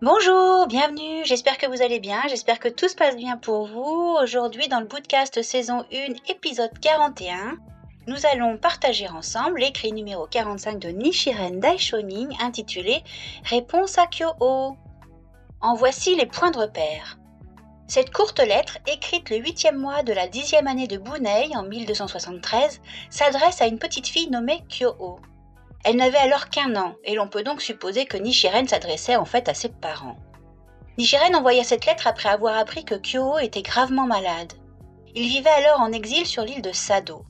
Bonjour, bienvenue, j'espère que vous allez bien, j'espère que tout se passe bien pour vous. Aujourd'hui dans le Bootcast saison 1, épisode 41, nous allons partager ensemble l'écrit numéro 45 de Nichiren Daishonin intitulé Réponse à Kyo-o. En voici les points de repère. Cette courte lettre, écrite le 8e mois de la 10e année de Bunei en 1273, s'adresse à une petite fille nommée Kyo-o. Elle n'avait alors qu'1 an, et l'on peut donc supposer que Nichiren s'adressait en fait à ses parents. Nichiren envoya cette lettre après avoir appris que Kyo-o était gravement malade. Il vivait alors en exil sur l'île de Sado.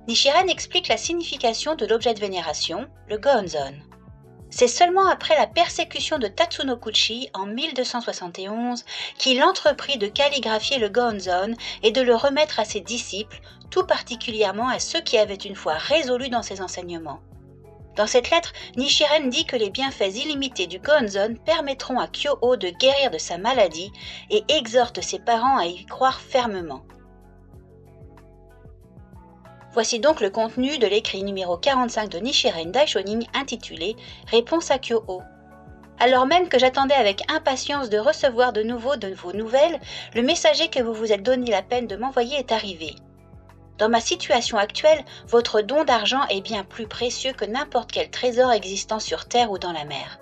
Nichiren explique la signification de l'objet de vénération, le Gonzon. C'est seulement après la persécution de Tatsunokuchi en 1271 qu'il entreprit de calligraphier le Gonzon et de le remettre à ses disciples, tout particulièrement à ceux qui avaient une foi résolue dans ses enseignements. Dans cette lettre, Nichiren dit que les bienfaits illimités du Gonzon permettront à Kyo-o de guérir de sa maladie et exhorte ses parents à y croire fermement. Voici donc le contenu de l'écrit numéro 45 de Nichiren Daishonin intitulé « Réponse à Kyo-o ». Alors même que j'attendais avec impatience de recevoir de nouveau de vos nouvelles, le messager que vous vous êtes donné la peine de m'envoyer est arrivé. Dans ma situation actuelle, votre don d'argent est bien plus précieux que n'importe quel trésor existant sur terre ou dans la mer.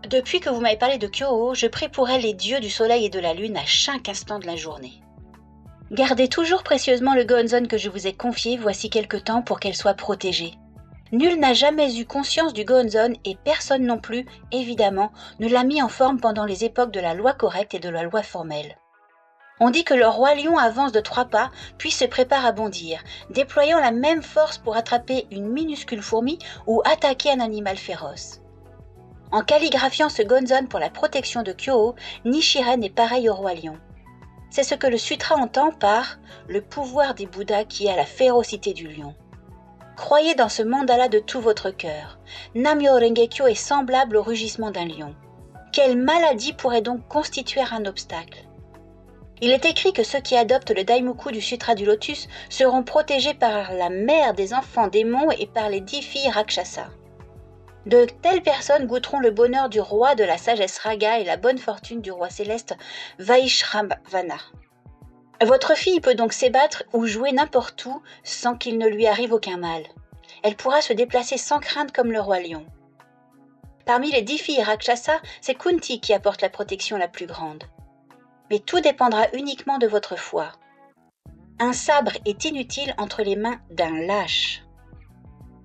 Depuis que vous m'avez parlé de Kyo-o, je prie pour elle les dieux du soleil et de la lune à chaque instant de la journée. Gardez toujours précieusement le Gonzon que je vous ai confié voici quelque temps pour qu'elle soit protégée. Nul n'a jamais eu conscience du Gonzon et personne non plus, évidemment, ne l'a mis en forme pendant les époques de la loi correcte et de la loi formelle. On dit que le roi lion avance de 3 pas, puis se prépare à bondir, déployant la même force pour attraper une minuscule fourmi ou attaquer un animal féroce. En calligraphiant ce Gonzon pour la protection de Kyo-o, Nichiren est pareil au roi lion. C'est ce que le sutra entend par « le pouvoir des Bouddhas qui est à la férocité du lion ». Croyez dans ce mandala de tout votre cœur. Nam-myoho Renge-kyo est semblable au rugissement d'un lion. Quelle maladie pourrait donc constituer un obstacle ? Il est écrit que ceux qui adoptent le Daimoku du Sutra du Lotus seront protégés par la mère des enfants démons et par les 10 filles Rakshasa. De telles personnes goûteront le bonheur du roi de la sagesse Raga et la bonne fortune du roi céleste Vaishravana. Votre fille peut donc s'ébattre ou jouer n'importe où sans qu'il ne lui arrive aucun mal. Elle pourra se déplacer sans crainte comme le roi lion. Parmi les 10 filles Rakshasa, c'est Kunti qui apporte la protection la plus grande. Mais tout dépendra uniquement de votre foi. Un sabre est inutile entre les mains d'un lâche.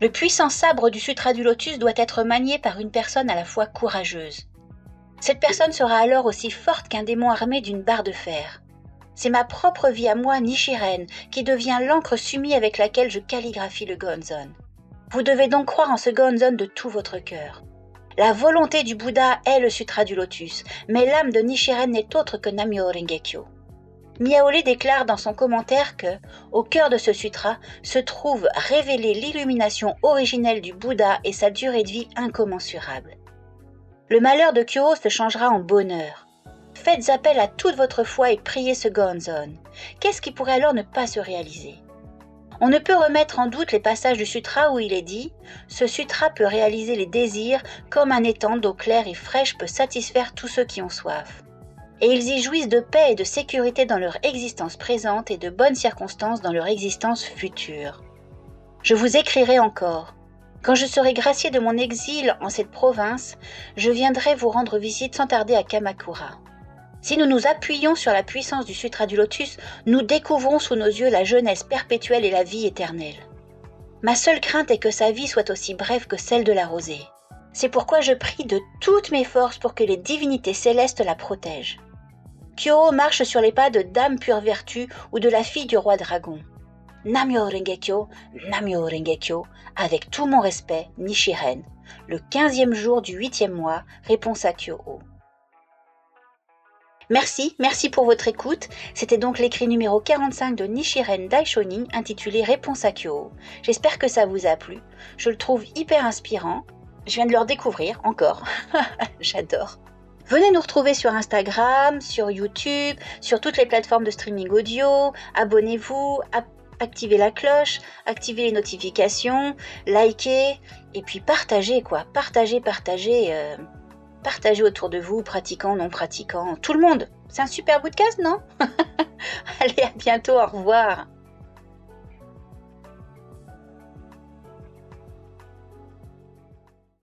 Le puissant sabre du Sutra du Lotus doit être manié par une personne à la fois courageuse. Cette personne sera alors aussi forte qu'un démon armé d'une barre de fer. C'est ma propre vie à moi, Nichiren, qui devient l'encre sumie avec laquelle je calligraphie le Gonzon. Vous devez donc croire en ce Gonzon de tout votre cœur. La volonté du Bouddha est le Sutra du Lotus, mais l'âme de Nichiren n'est autre que Nam-myoho Renge-kyo. Miaoli déclare dans son commentaire que, au cœur de ce sutra, se trouve révélée l'illumination originelle du Bouddha et sa durée de vie incommensurable. Le malheur de Kyo-o se changera en bonheur. Faites appel à toute votre foi et priez ce Gonzon. Qu'est-ce qui pourrait alors ne pas se réaliser ? On ne peut remettre en doute les passages du sutra où il est dit « Ce sutra peut réaliser les désirs comme un étang d'eau claire et fraîche peut satisfaire tous ceux qui ont soif. » Et ils y jouissent de paix et de sécurité dans leur existence présente et de bonnes circonstances dans leur existence future. Je vous écrirai encore. Quand je serai gracié de mon exil en cette province, je viendrai vous rendre visite sans tarder à Kamakura. Si nous nous appuyons sur la puissance du Sutra du Lotus, nous découvrons sous nos yeux la jeunesse perpétuelle et la vie éternelle. Ma seule crainte est que sa vie soit aussi brève que celle de la rosée. C'est pourquoi je prie de toutes mes forces pour que les divinités célestes la protègent. Kyo-o marche sur les pas de Dame Pure Vertu ou de la fille du roi dragon. Nam-myoho Renge-kyo, Nam-myoho Renge-kyo, avec tout mon respect, Nichiren, le 15e jour du 8e mois, réponse à Kyo-o. Merci pour votre écoute. C'était donc l'écrit numéro 45 de Nichiren Daishonin intitulé Réponse à Kyo-o. J'espère que ça vous a plu. Je le trouve hyper inspirant. Je viens de le redécouvrir encore. J'adore. Venez nous retrouver sur Instagram, sur YouTube, sur toutes les plateformes de streaming audio. Abonnez-vous, activez la cloche, activez les notifications, likez et puis partagez quoi. Partagez. Partagez autour de vous, pratiquants, non pratiquants, tout le monde. C'est un super podcast, non? Allez, à bientôt, au revoir.